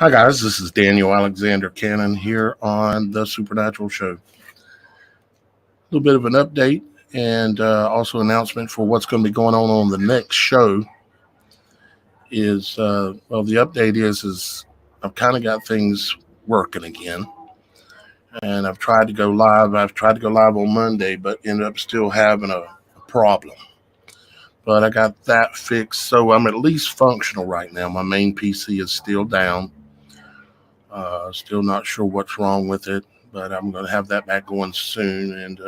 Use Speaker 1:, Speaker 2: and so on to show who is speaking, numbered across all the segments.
Speaker 1: Hi guys, this is Daniel Alexander Cannon here on the Supernatural Show. A little bit of an update and also announcement for what's going to be going on the next show. Is the update is I've kind of got things working again, and I've tried to go live. I've tried to go live on Monday, but ended up still having a problem. But I got that fixed, so I'm at least functional right now. My main PC is still down. Still not sure what's wrong with it, but I'm going to have that back going soon, and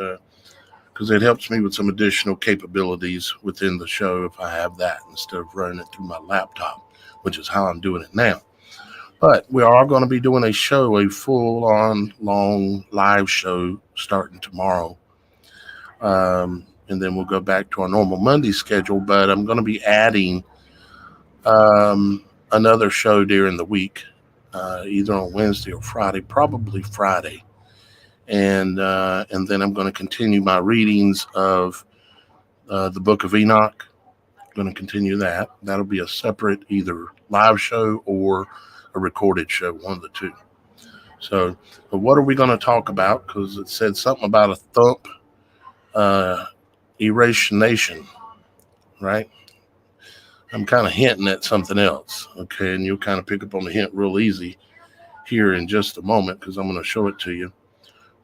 Speaker 1: because it helps me with some additional capabilities within the show if I have that instead of running it through my laptop, which is how I'm doing it now. But we are going to be doing a full-on long live show starting tomorrow, and then we'll go back to our normal Monday schedule. But I'm going to be adding another show during the week. Either on Wednesday or Friday, probably Friday, and then I'm going to continue my readings of the Book of Enoch. I'm going to continue that. That'll be a separate either live show or a recorded show, one of the two. So, what are we going to talk about? Because it said something about a THUMP Erasignation, right? I'm kind of hinting at something else, okay? And you'll kind of pick up on the hint real easy here in just a moment because I'm going to show it to you.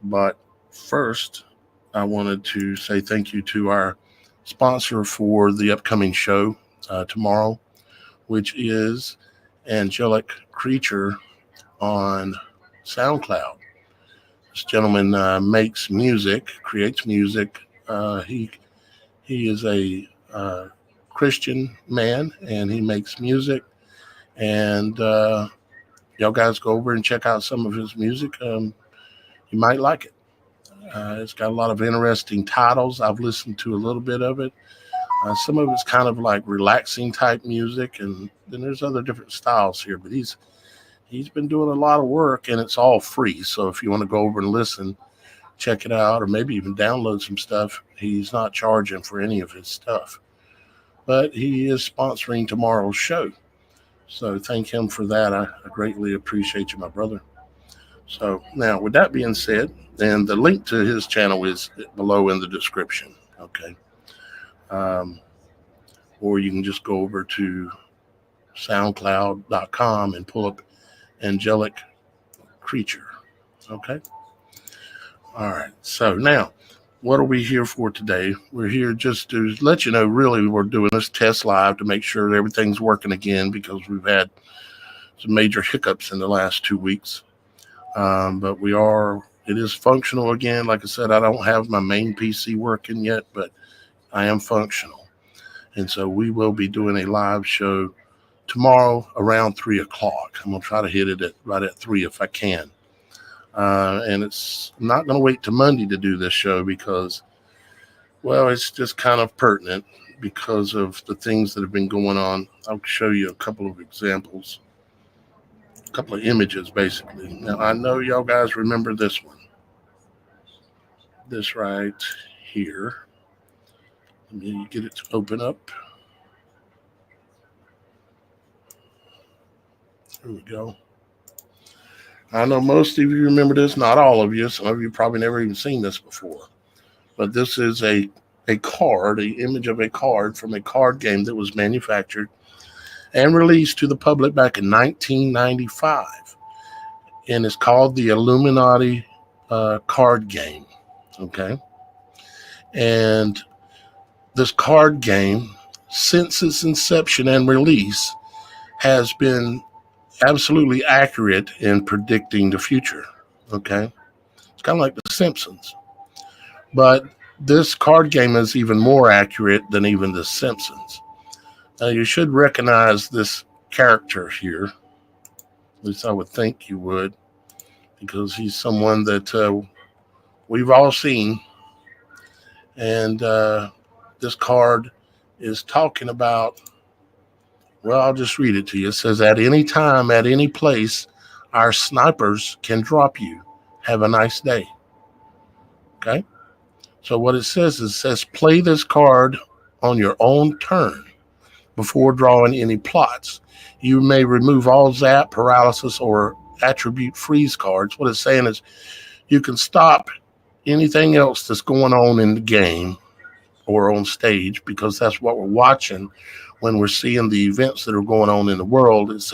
Speaker 1: But first, I wanted to say thank you to our sponsor for the upcoming show tomorrow, which is Angelic Creature on SoundCloud. This gentleman makes music, creates music. He is a Christian man, and he makes music, and y'all guys go over and check out some of his music. You might like it. It's got a lot of interesting titles. I've listened to a little bit of it. Some of it's kind of like relaxing type music, and then there's other different styles here, but he's been doing a lot of work, and it's all free. So if you want to go over and listen, check it out, or maybe even download some stuff. He's not charging for any of his stuff. But he is sponsoring tomorrow's show. So thank him for that. I greatly appreciate you, my brother. So now, with that being said, then the link to his channel is below in the description. Okay. Or you can just go over to soundcloud.com and pull up Angelic Creature. Okay. All right. So now, what are we here for today? We're here just to let you know, really, we're doing this test live to make sure everything's working again because we've had some major hiccups in the last 2 weeks. But it is functional again. Like I said, I don't have my main PC working yet, but I am functional. And so we will be doing a live show tomorrow around 3 o'clock. I'm going to try to hit it right at 3 if I can. And I'm not going to wait till Monday to do this show because, well, it's just kind of pertinent because of the things that have been going on. I'll show you a couple of examples, a couple of images, basically. Now, I know y'all guys remember this one. This right here. Let me get it to open up. There we go. I know most of you remember this, not all of you. Some of you probably never even seen this before. But this is a card, an image of a card from a card game that was manufactured and released to the public back in 1995. And it's called the Illuminati card game. Okay. And this card game, since its inception and release, has been absolutely accurate in predicting the future. Okay. It's kind of like The Simpsons. But this card game is even more accurate than even The Simpsons. Now, you should recognize this character here. At least I would think you would, because he's someone that we've all seen. And this card is talking about, well, I'll just read it to you. It says, at any time, at any place, our snipers can drop you. Have a nice day. Okay? So what it says play this card on your own turn, before drawing any plots. You may remove all zap, paralysis, or attribute freeze cards. What it's saying is you can stop anything else that's going on in the game or on stage, because that's what we're watching when we're seeing the events that are going on in the world. It's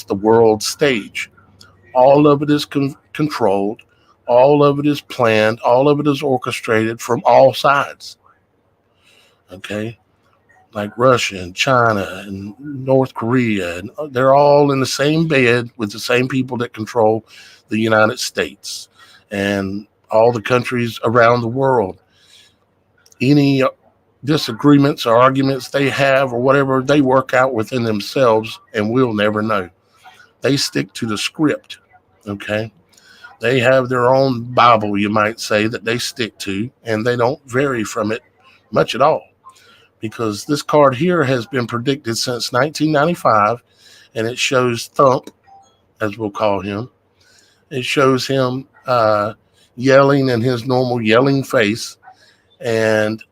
Speaker 1: the world stage. All of it is controlled. All of it is planned. All of it is orchestrated from all sides. Okay, like Russia and China and North Korea, and they're all in the same bed with the same people that control the United States and all the countries around the world. Any disagreements or arguments they have or whatever, they work out within themselves, and we'll never know. They stick to the script. Okay, they have their own Bible, you might say, that they stick to, and they don't vary from it much at all, because this card here has been predicted since 1995, and it shows THUMP, as we'll call him. It shows him yelling in his normal yelling face, and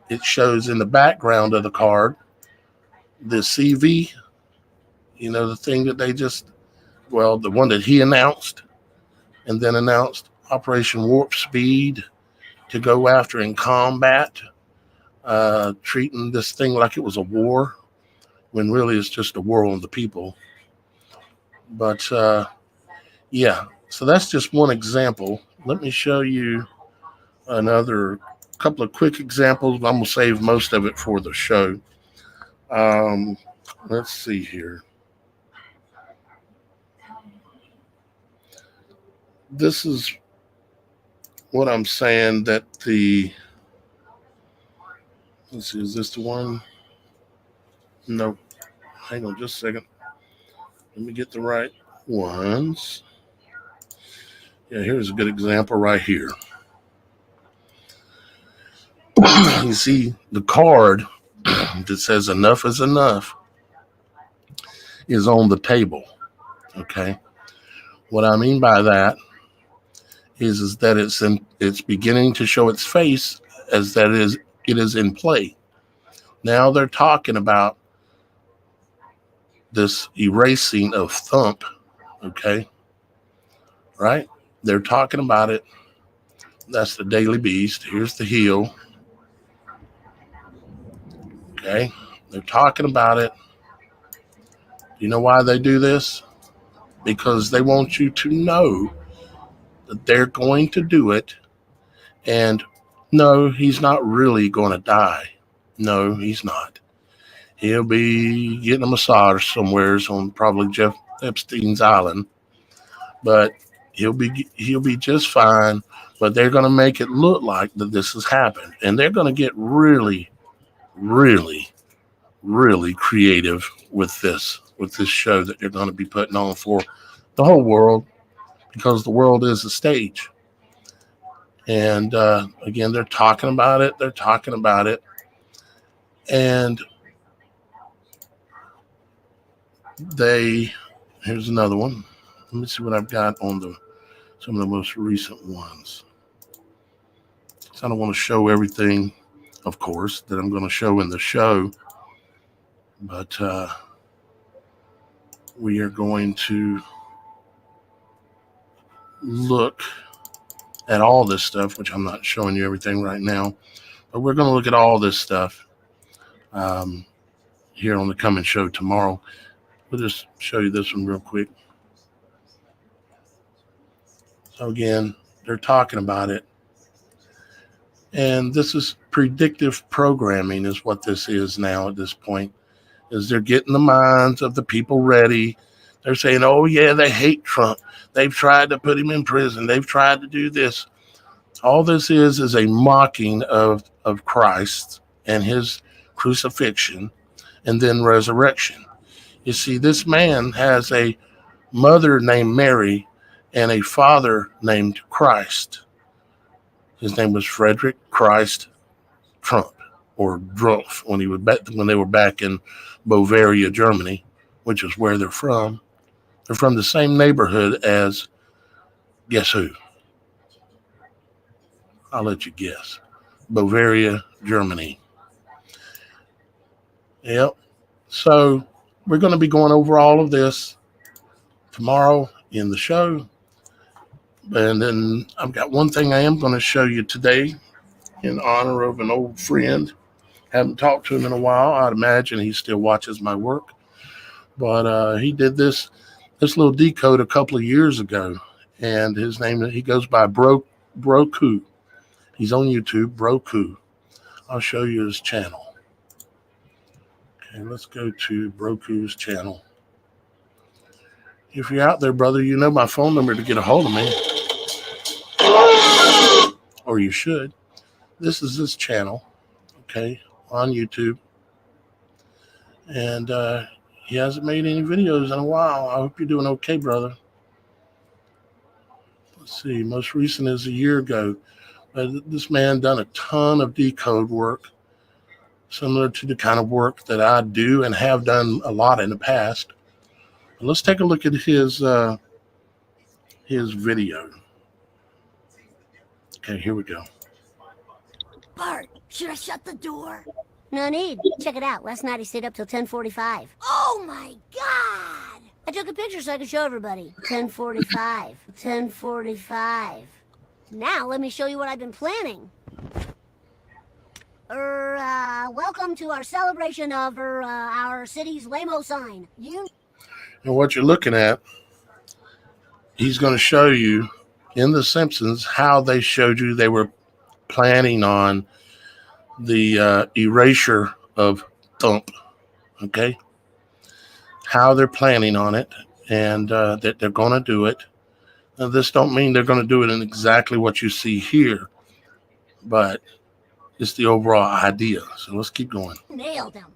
Speaker 1: it shows in the background of the card the CV, the thing that the one that he announced, and then announced Operation Warp Speed to go after in combat, treating this thing like it was a war, when really it's just a war on the people. But yeah, so that's just one example. Let me show you another couple of quick examples. I'm going to save most of it for the show. Let's see here. This is what I'm saying, that let's see, is this the one? No, hang on just a second. Let me get the right ones. Yeah, here's a good example right here. You see the card that says enough is enough is on the table. Okay. What I mean by that is that it's beginning to show its face, as that it is in play. Now they're talking about this erasing of THUMP. Okay. Right? They're talking about it. That's the daily beast. Here's the heel. Okay. They're talking about it. You know why they do this? Because they want you to know that they're going to do it. And no, he's not really going to die. No, he's not. He'll be getting a massage somewhere on probably Jeff Epstein's island, but he'll be just fine. But they're going to make it look like that this has happened, and they're going to get really, really, really creative with this show that they're going to be putting on for the whole world, because the world is a stage. And again, they're talking about it. And here's another one. Let me see what I've got on some of the most recent ones. So I don't want to show everything, of course, that I'm going to show in the show, but we are going to look at all this stuff, which I'm not showing you everything right now, but we're going to look at all this stuff here on the coming show tomorrow. We'll just show you this one real quick. So again, they're talking about it. And this is predictive programming is what this is now at this point, is they're getting the minds of the people ready. They're saying, oh yeah, they hate Trump. They've tried to put him in prison. They've tried to do this. All this is a mocking of Christ and his crucifixion and then resurrection. You see, this man has a mother named Mary and a father named Christ. His name was Frederick Christ Trump, or Drumpf, when they were back in Bavaria, Germany, which is where they're from. They're from the same neighborhood as, guess who? I'll let you guess. Bavaria, Germany. Yep. So we're going to be going over all of this tomorrow in the show. And then I've got one thing I am going to show you today in honor of an old friend. Haven't talked to him in a while. I'd imagine he still watches my work. But he did this little decode a couple of years ago. And his name, he goes by Broku. He's on YouTube, Broku. I'll show you his channel. Okay, let's go to Broku's channel. If you're out there, brother, you know my phone number to get a hold of me. Or you should. This is his channel, okay, on YouTube. And he hasn't made any videos in a while. I hope you're doing okay, brother. Let's see, most recent is a year ago. This man done a ton of decode work, similar to the kind of work that I do and have done a lot in the past. But let's take a look at his video. Okay, here we go.
Speaker 2: Bart, should I shut the door?
Speaker 3: No need. Check it out. Last night he stayed up till 10:45.
Speaker 2: Oh my God!
Speaker 3: I took a picture so I could show everybody. 10:45. 10:45. Now let me show you what I've been planning. Welcome to our celebration of our city's Waymo sign.
Speaker 1: And what you're looking at, he's going to show you in The Simpsons how they showed you they were planning on the erasure of THUMP. Okay? How they're planning on it, and that they're going to do it. Now, this don't mean they're going to do it in exactly what you see here, but it's the overall idea. So let's keep going.
Speaker 3: Nailed him.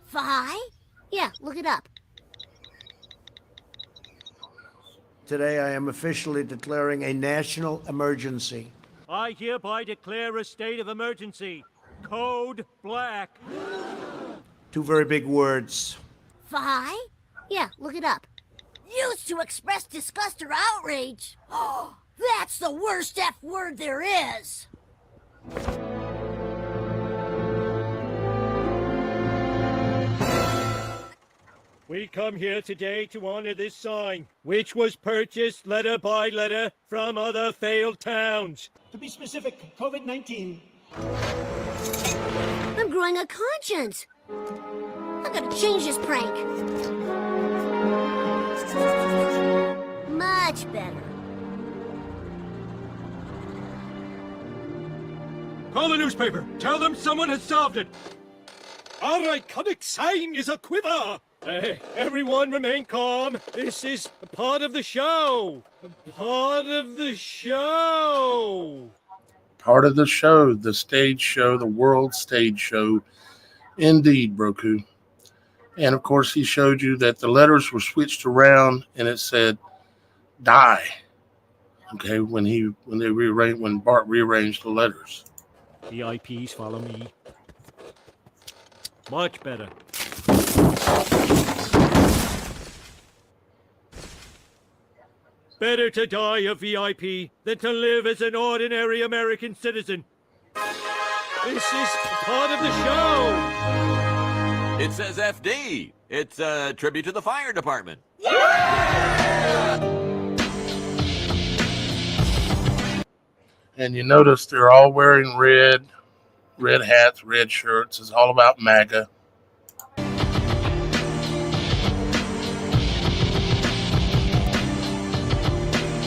Speaker 2: Fi?
Speaker 3: Yeah, look it up.
Speaker 4: Today I am officially declaring a national emergency.
Speaker 5: I hereby declare a state of emergency. Code Black.
Speaker 4: Two very big words.
Speaker 2: Fi?
Speaker 3: Yeah, look it up.
Speaker 2: Used to express disgust or outrage. Oh, that's the worst F word there is.
Speaker 5: We come here today to honor this sign, which was purchased letter by letter from other failed towns.
Speaker 6: To be specific, COVID-19.
Speaker 3: I'm growing a conscience. I gotta change this prank. Much better.
Speaker 5: Call the newspaper. Tell them someone has solved it. Our iconic sign is a quiver. Hey, everyone remain calm. This is a part of the show. Part of the show.
Speaker 1: Part of the show, the stage show, the world stage show. Indeed, Broku. And of course, he showed you that the letters were switched around and it said die. Okay, when Bart rearranged the letters.
Speaker 5: VIPs follow me. Much better. Better to die a VIP than to live as an ordinary American citizen. This is part of the show.
Speaker 7: It says FD. It's a tribute to the fire department.
Speaker 1: And you notice they're all wearing red hats, red shirts. It's all about MAGA.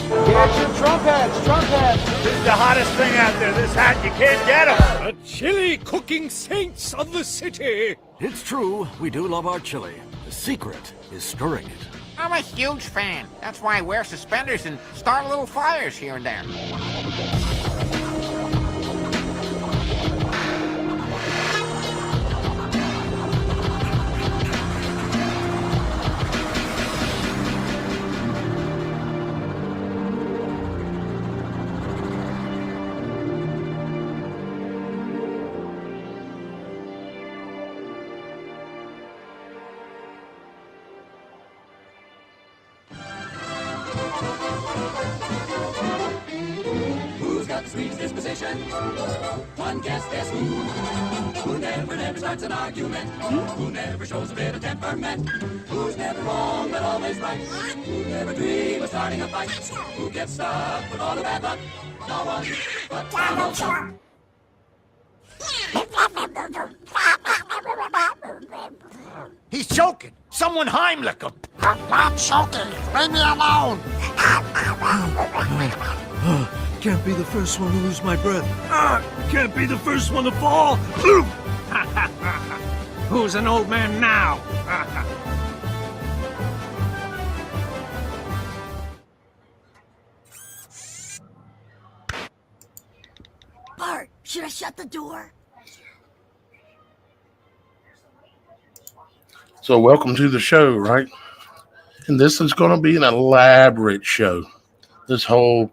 Speaker 6: Get your Trump hats. This is the hottest thing out there. This hat, you can't get them.
Speaker 5: The chili cooking saints of the city.
Speaker 8: It's true, we do love our chili. The secret is stirring it.
Speaker 9: I'm a huge fan. That's why I wear suspenders and start little fires here and there.
Speaker 10: Who's got the sweetest disposition? One guess who? Who never starts an argument? Who never shows a bit of temperament? Who's never wrong but always right? Who never dream of starting a fight? Who gets stuck with all the bad luck? No one but Donald Trump.
Speaker 6: He's choking. Someone Heimlich him.
Speaker 9: I'm not choking. Leave me alone.
Speaker 8: Can't be the first one to lose my breath. Can't be the first one to fall.
Speaker 6: Who's an old man now?
Speaker 2: Bart, should I shut the door?
Speaker 1: So welcome to the show, right? And this is going to be an elaborate show. This whole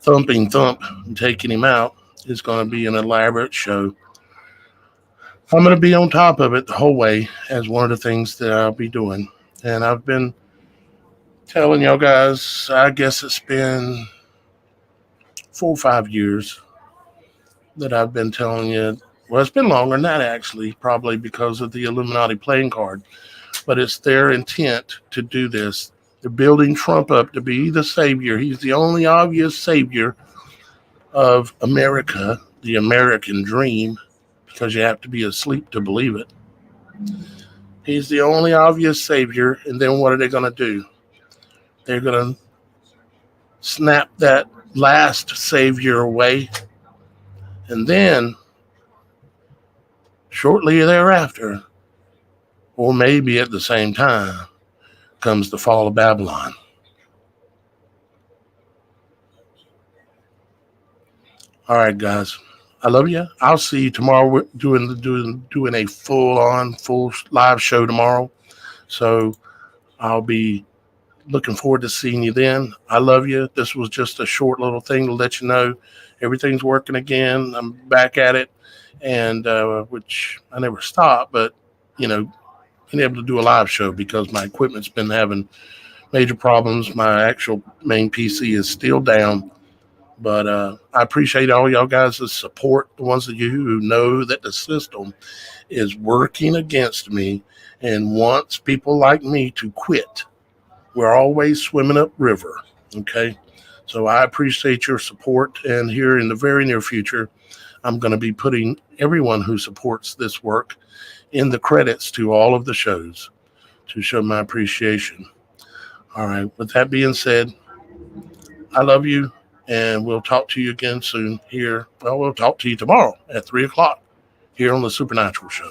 Speaker 1: thumping thump and taking him out is going to be an elaborate show. I'm going to be on top of it the whole way as one of the things that I'll be doing. And I've been telling y'all guys, I guess it's been 4 or 5 years that I've been telling you. Well, it's been longer than that, actually, probably because of the Illuminati playing card. But it's their intent to do this. They're building Trump up to be the savior. He's the only obvious savior of America, the American dream, because you have to be asleep to believe it. He's the only obvious savior. And then what are they going to do? They're going to snap that last savior away. And then shortly thereafter, or maybe at the same time, comes the fall of Babylon. All right, guys. I love you. I'll see you tomorrow. We're doing a full live show tomorrow. So I'll be looking forward to seeing you then. I love you. This was just a short little thing to let you know everything's working again. I'm back at it, and which I never stopped, but being able to do a live show because my equipment's been having major problems. My actual main PC is still down. But I appreciate all y'all guys' support, the ones of you who know that the system is working against me and wants people like me to quit. We're always swimming upriver, okay? So I appreciate your support, and here in the very near future, I'm going to be putting everyone who supports this work in the credits to all of the shows to show my appreciation. All right, with that being said, I love you. And we'll talk to you again soon here. Well, we'll talk to you tomorrow at 3 o'clock here on the Supernatural Show.